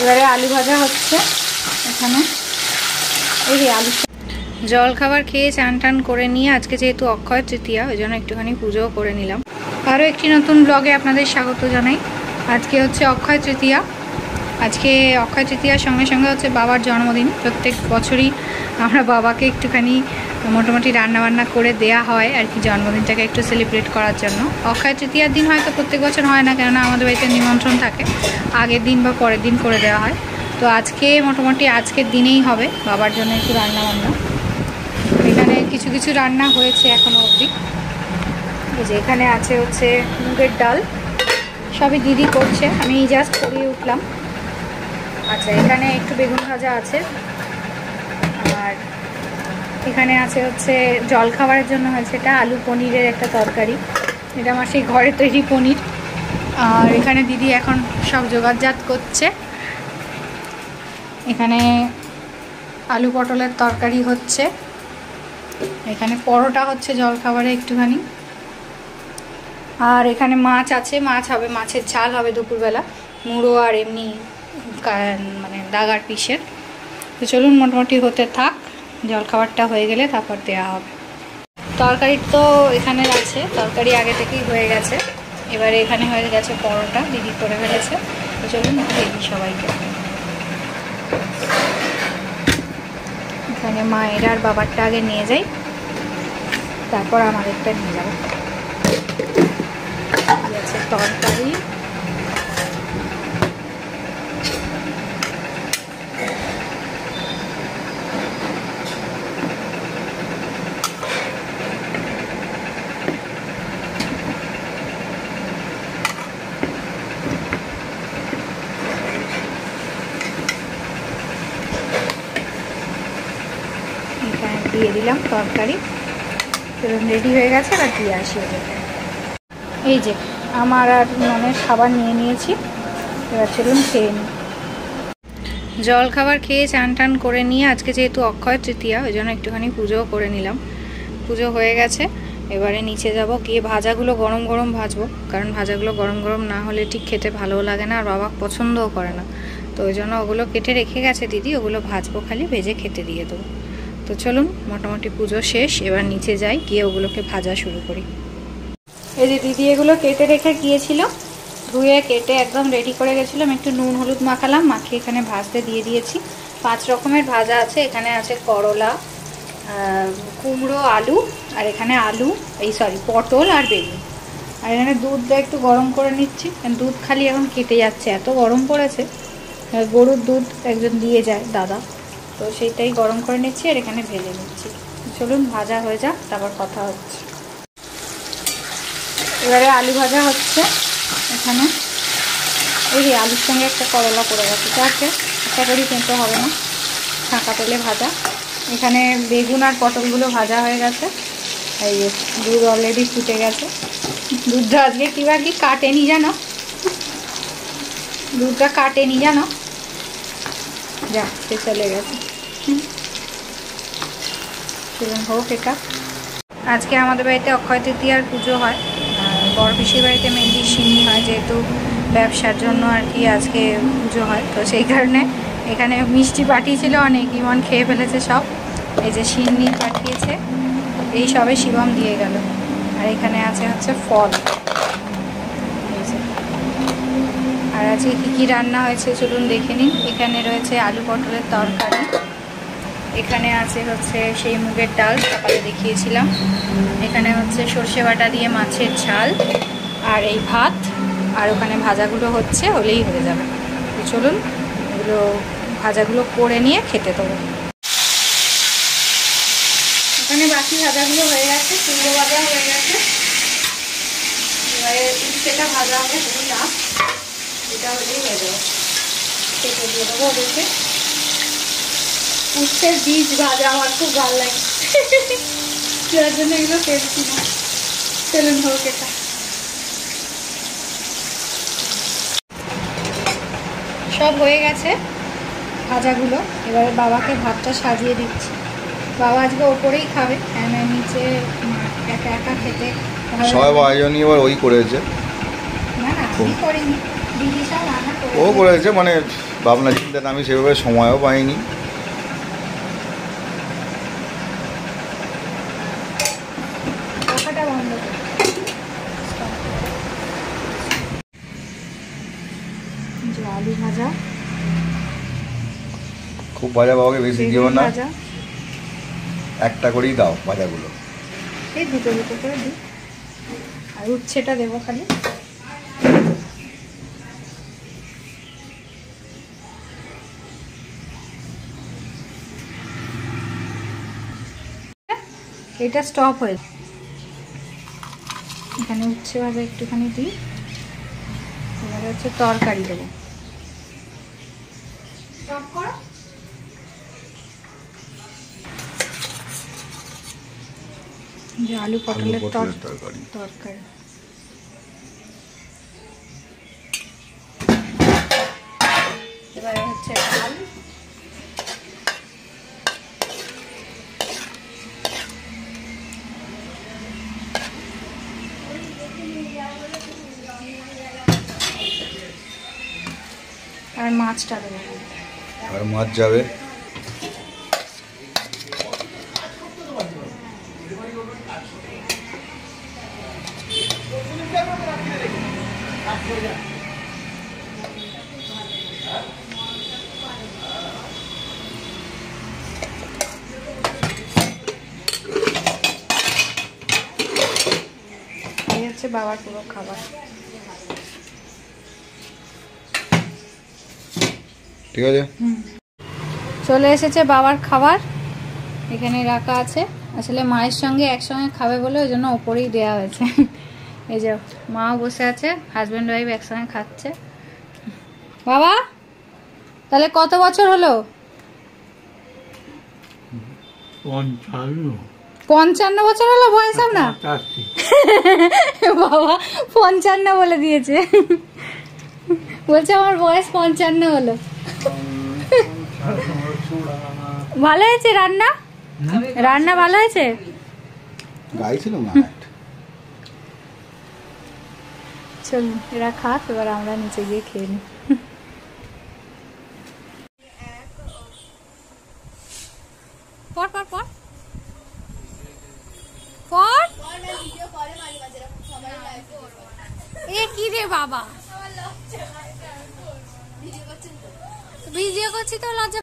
এবারে আলু ভাজা হচ্ছে এখানে। এই আলু জল খাবার খেয়ে চান টান করে নিয়ে আজকে যেহেতু অক্ষয় তৃতীয়া ওই জন্য একটুখানি পুজোও করে নিলাম। আরও একটি নতুন ব্লগে আপনাদের স্বাগত জানাই। আজকে হচ্ছে অক্ষয় তৃতীয়া। আজকে অক্ষয় তৃতীয়ার সঙ্গে সঙ্গে হচ্ছে বাবার জন্মদিন। প্রত্যেক বছরই আমরা বাবাকে একটুখানি মোটামুটি রান্নাবান্না করে দেয়া হয় আর কি, জন্মদিনটাকে একটু সেলিব্রেট করার জন্য। অক্ষয় তৃতীয়ার দিন হয়তো প্রত্যেক বছর হয় না, কেননা আমাদের বাড়িতে নিমন্ত্রণ থাকে, আগের দিন বা পরের দিন করে দেওয়া হয়। তো আজকে মোটামুটি আজকের দিনেই হবে বাবার জন্য একটু রান্নাবান্না। এখানে কিছু কিছু রান্না হয়েছে এখনো অবধি। এই যে এখানে আছে হচ্ছে মুগের ডাল, সবই দিদি করছে, আমি জাস্ট করিয়ে উঠলাম। আচ্ছা, এখানে একটু বেগুন ভাজা আছে, আর এখানে আছে হচ্ছে জল খাবারের জন্য হয়েছে এটা আলু পনিরের একটা তরকারি। এটা আমার সেই ঘরে তৈরি পনির। আর এখানে দিদি এখন সব জোগাড়জাত করছে। এখানে আলু পটলের তরকারি হচ্ছে, এখানে পরোটা হচ্ছে জল খাবারে একটুখানি, আর এখানে মাছ আছে, মাছ হবে, মাছের ঝাল হবে দুপুরবেলা, মুড়ো আর এমনি মানে দাগার পিসের। তো চলুন মোটামুটি হতে থাক, জলখাবারটা হয়ে গেলে তারপর দেওয়া হবে। তরকারি তো এখানে আছে, তরকারি আগে থেকেই হয়ে গেছে। এবারে এখানে হয়ে গেছে পরোটা, দিদি করে ফেলেছে। তো চলুন দিদি সবাইকে। এখানে মায়ের আর বাবারটা আগে নিয়ে যাই, তারপর আমাদেরটা নিয়ে যাবো। আছে তরকারি, দিয়ে দিলাম তরকারি, রেডি হয়ে গেছে। এবার দিয়ে আসি ওদেরকে। এই যে আমার আর মনের খাবার নিয়ে নিয়েছি, এবার চলুন খেয়ে নিই। জল খাবার খেয়ে চান টান করে নিয়ে আজকে যেহেতু অক্ষয় তৃতীয়া ওই জন্য একটুখানি পুজোও করে নিলাম। পুজো হয়ে গেছে, এবারে নিচে যাব, গিয়ে ভাজাগুলো গরম গরম ভাজবো, কারণ ভাজাগুলো গরম গরম না হলে ঠিক খেতে ভালোও লাগে না, আর বাবা পছন্দও করে না। তো ওই জন্য ওগুলো কেটে রেখে গেছে দিদি, ওগুলো ভাজবো, খালি ভেজে খেতে দিয়ে দেবো। তো চলুন মোটামুটি পুজো শেষ, এবার নিচে যাই, গিয়ে ওগুলোকে ভাজা শুরু করি। এই যে দিদি এগুলো কেটে রেখে গিয়েছিল, ধুয়ে কেটে একদম রেডি করে গেছিলাম। একটু নুন হলুদ মাখালাম, মাখিয়ে এখানে ভাজতে দিয়ে দিয়েছি। 5 রকমের ভাজা আছে। এখানে আছে করলা, কুমড়ো, আলু, আর এখানে পটল আর বেগুন। আর এখানে দুধটা একটু গরম করে নিচ্ছি, দুধ খালি এখন কেটে যাচ্ছে, এত গরম পড়েছে। গরুর দুধ একজন দিয়ে যায় দাদা, তো সেইটাই গরম করে নিচ্ছি, আর এখানে ভেজে নিচ্ছি। চলুন ভাজা হয়ে যাক, তারপর কথা হচ্ছে। এবারে আলু ভাজা হচ্ছে এখানে। এই যে আলুর সঙ্গে একটা করলা পড়ে গেছে, যাকে একটা করেই কিনতে হবে না, ফাঁকা তেলে ভাজা। এখানে বেগুন আর পটলগুলো ভাজা হয়ে গেছে। এই যে দুধ অলরেডি ফুটে গেছে। দুধটা আজকে কি কাটেনি জানো, দুধটা কাটেনি জানো, যা সে চলে গেছে। চলুন হোক এটা। আজকে আমাদের বাড়িতে অক্ষয় তৃতীয়ার পুজো হয়, বড় পিসির বাড়িতে মেনলি সিন্নি হয়, যেহেতু ব্যবসার জন্য আর কি আজকে পুজো হয়। তো সেই কারণে এখানে মিষ্টি পাঠিয়েছিল অনেক, ইমন খেয়ে ফেলেছে সব। এই যে সিন্নি পাঠিয়েছে, এই সবে শিবম দিয়ে গেল। আর এখানে আছে হচ্ছে ফল। আর আজকে কী কী রান্না হয়েছে চলুন দেখে নিন। এখানে রয়েছে আলু পটলের তরকারি, এখানে আছে হচ্ছে সেই মুগের ডাল সকালে দেখিয়েছিলাম, এখানে হচ্ছে সর্ষে বাটা দিয়ে মাছের ঝাল, আর এই ভাত, আর ওখানে ভাজাগুলো হচ্ছে, হলেই হয়ে যাবে। তো চলুন এগুলো ভাজাগুলো করে নিয়ে খেতে দেবো। এখানে বাকি ভাজাগুলো হয়ে গেছে, কুমড়ো ভাজা হয়ে গেছে, এবারে উচ্ছেটা ভাজা হবে, শুধু না এটা হলেই হয়ে যাবে। কেটে দিয়ে দেবো ওদেরকে। উচ্ছের বীজ ভাজা আমার খুব ভালো লাগে, যার জন্য এগুলো পেয়েছি না। চলুন হোক এটা। সব হয়ে গেছে ভাজাগুলো, এবারে বাবাকে ভাতটা সাজিয়ে দিচ্ছি। বাবা আজকে ওপরেই খাবে, নিচে একা একা খেতে সব আয়োজন এবার ওই করেছে। না না আমি করিনি, দিদি সব রান্না ও করেছে, মানে ভাবনা চিন্তাটা আমি সেভাবে সময়ও পাইনি। পাখাটা বন্ধ কর। যে আলু ভাজা, খুব ভাজা বাবাকে বেশি দিও বেগুন না, ভাজা, একটা করেই দাও ভাজাগুলো। এই দুটো দুটো করে দিই। আর উচ্ছেটা দেবো খালি। এটা স্টপ হয়ে, এখানে উচ্ছে ভাজা একটুখানি দিই। এবারে হচ্ছে তরকারি দেবো। স্টপ করো। যে আলু পটলের তরকারি। তরকারি। এবারে হচ্ছে ডাল, আর মাছটা দেবো। আর মাছ যাবে। এই হচ্ছে বাবার পুরো খাবার। ঠিক আছে, চলে এসেছে বাবার খাবার, এখানে রাখা আছে। আসলে মায়ের সঙ্গে একসঙ্গে খাবে বলে ওই জন্য ওপরেই দেওয়া হয়েছে। এই যে মাও বসে আছে, হাজব্যান্ড ওয়াইফ একসঙ্গে খাচ্ছে। বাবা তাহলে কত বছর হলো? 55 বছর হলো বয়স আপনার? বাবা 55 বলে দিয়েছে, বলছে আমার বয়স 55 হলো। ভালো হয়েছে রান্না? রান্না ভালো হয়েছে? গাইছিল না। চলুন এরা খাক, এবার আমরা নিচে গিয়ে খেয়ে নিই। পর পর পর পর। এ কি রে বাবা, ভিডিও করছি তো লজ্জা।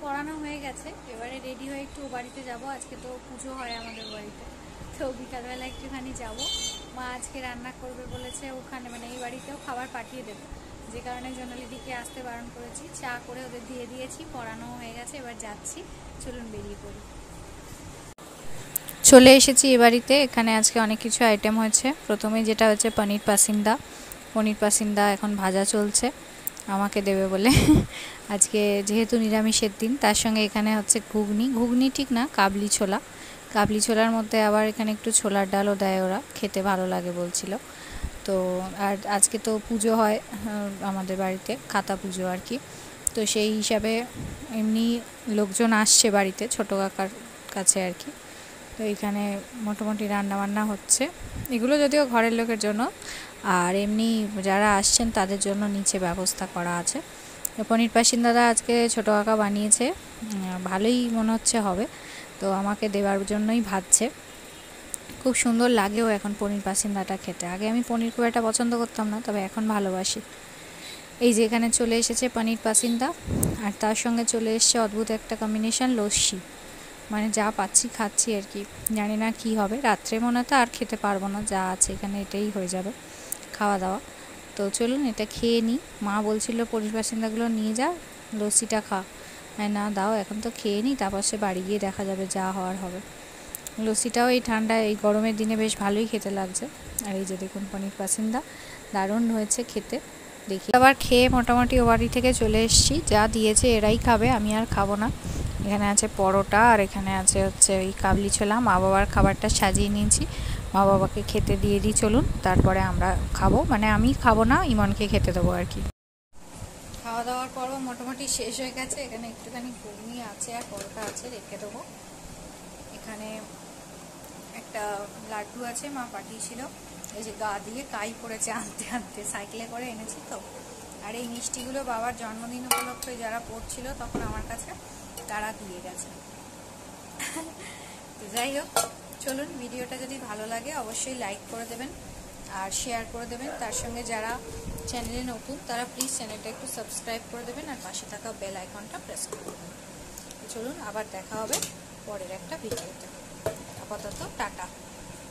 পড়ানো হয়ে গেছে, এবারে রেডি হয়ে একটু বাড়িতে যাব। আজকে তো পুজো হয় আমাদের বাড়িতে, তো বিকালবেলা একটুখানি যাব। মা আজকে রান্না করবে বলেছে ওখানে, মানে এই বাড়িতেও খাবার পাঠিয়ে দেবে, যে কারণে জোনালিদিকে আসতে বারণ করেছি। চা করে ওদের দিয়ে দিয়েছি, পড়ানো হয়ে গেছে, এবার যাচ্ছি। চলুন বেরিয়ে পড়ি। চলে এসেছি এ বাড়িতে। এখানে আজকে অনেক কিছু আইটেম হয়েছে। প্রথমে যেটা হচ্ছে পনির পাসিন্দা। পনির পাসিন্দা এখন ভাজা চলছে, আমাকে দেবে বলে। আজকে যেহেতু নিরামিষের দিন, তার সঙ্গে এখানে হচ্ছে ঘুগনি। ঘুগনি ঠিক না, কাবলি ছোলা। কাবলি ছোলার মধ্যে আবার এখানে একটু ছোলার ডালও দেয়, ওরা খেতে ভালো লাগে বলছিল। তো আর আজকে তো পুজো হয় আমাদের বাড়িতে, খাতা পুজো আর কি। তো সেই হিসাবে এমনি লোকজন আসছে বাড়িতে, ছোটো কাকার কাছে আর কি। তো এখানে মোটামুটি রান্নাবান্না হচ্ছে, এগুলো যদিও ঘরের লোকের জন্য, আর এমনি যারা আসছেন তাদের জন্য নিচে ব্যবস্থা করা আছে। পনির পাসিন্দাটা আজকে ছোটো কাকা বানিয়েছে, ভালোই মনে হচ্ছে হবে, তো আমাকে দেওয়ার জন্যই ভাজছে। খুব সুন্দর লাগেও এখন পনির পাসিন্দাটা খেতে। আগে আমি পনির খুব একটা পছন্দ করতাম না, তবে এখন ভালোবাসি। এই যে এখানে চলে এসেছে পনির পাসিন্দা, আর তার সঙ্গে চলে এসছে অদ্ভুত একটা কম্বিনেশন, লস্যি। মানে যা পাচ্ছি খাচ্ছি আর কি, জানি না কি হবে। রাত্রে মনে তো আর খেতে পারবো না, যা আছে এখানে এটাই হয়ে যাবে খাওয়া দাওয়া। তো চলুন এটা খেয়ে নিই। মা বলছিল পনির পাসিন্দাগুলো নিয়ে যা, লস্যিটা খা। না দাও, এখন তো খেয়ে নিই, তারপর সে বাড়ি গিয়ে দেখা যাবে, যা হওয়ার হবে। লস্যিটাও এই ঠান্ডায়, এই গরমের দিনে বেশ ভালোই খেতে লাগছে। আর এই যে দেখুন পনির পাসিন্দা, দারুণ হয়েছে খেতে। দেখি। আবার খেয়ে মোটামুটি ও বাড়ি থেকে চলে এসেছি, যা দিয়েছে এরাই খাবে, আমি আর খাবো না। এখানে আছে পরোটা আর এখানে আছে হচ্ছে ওই কাবলি ছোলা। মা বাবার খাবারটা সাজিয়ে নিয়েছি, মা বাবাকে খেতে দিয়ে দিই চলুন, তারপরে আমরা খাবো, মানে আমি খাবো না, ইমনকে খেতে দেবো আর কি। খাওয়া দাওয়ার পরও মোটামুটি শেষ হয়ে গেছে। এখানে একটুখানি ঘুগনি আছে আর পরোটা আছে, রেখে দেবো। এখানে একটা লাড্ডু আছে, মা পাঠিয়েছিল, এই যে গা দিয়ে কাই পড়েছে আনতে আনতে, সাইকেলে করে এনেছি তো। আর এই মিষ্টিগুলো বাবার জন্মদিন উপলক্ষে যারা পড়ছিল তখন আমার কাছে, তারা দিয়ে গেছে। তো যাই হোক, চলুন, ভিডিওটা যদি ভালো লাগে অবশ্যই লাইক করে দেবেন আর শেয়ার করে দেবেন। তার সঙ্গে যারা চ্যানেলে নতুন তারা প্লিজ চ্যানেলটা একটু সাবস্ক্রাইব করে দেবেন আর পাশে থাকা বেল আইকনটা প্রেস করে দেবেন। চলুন, আবার দেখা হবে পরের একটা ভিডিওতে। আপাতত টাটা।